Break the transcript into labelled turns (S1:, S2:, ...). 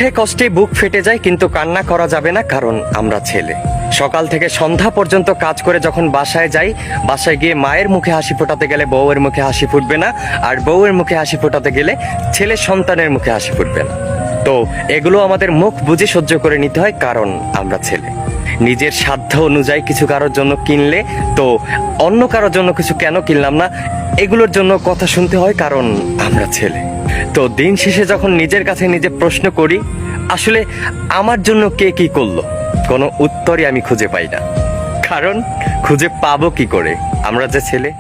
S1: দুঃখে কষ্টে বুক ফেটে যায়, কিন্তু কান্না করা যাবে না, কারণ আমরা ছেলে। সকাল থেকে সন্ধ্যা পর্যন্ত কাজ করে যখন বাসায় যাই, বাসায় গিয়ে মায়ের মুখে হাসি ফোটাতে গেলে বউয়ের মুখে হাসি ফুটবে না, আর বউয়ের মুখে হাসি ফোটাতে গেলে ছেলে সন্তানের মুখে হাসি ফুটবে না। তো এগুলো আমাদের মুখ বুঝে সহ্য করে নিতে হয়, কারণ আমরা ছেলে। নিজের সাধ্য অনুযায়ী কিছু কারোর জন্য কিনলে তো অন্য কারোর জন্য কিছু কেন কিনলাম না, এগুলোর জন্য কথা শুনতে হয়, কারণ আমরা ছেলে। তো দিন শেষে যখন নিজের কাছে নিজে প্রশ্ন করি, আসলে আমার জন্য কে কি করলো, কোনো উত্তরই আমি খুঁজে পাই না। কারণ খুঁজে পাবো কি করে, আমরা যে ছেলে।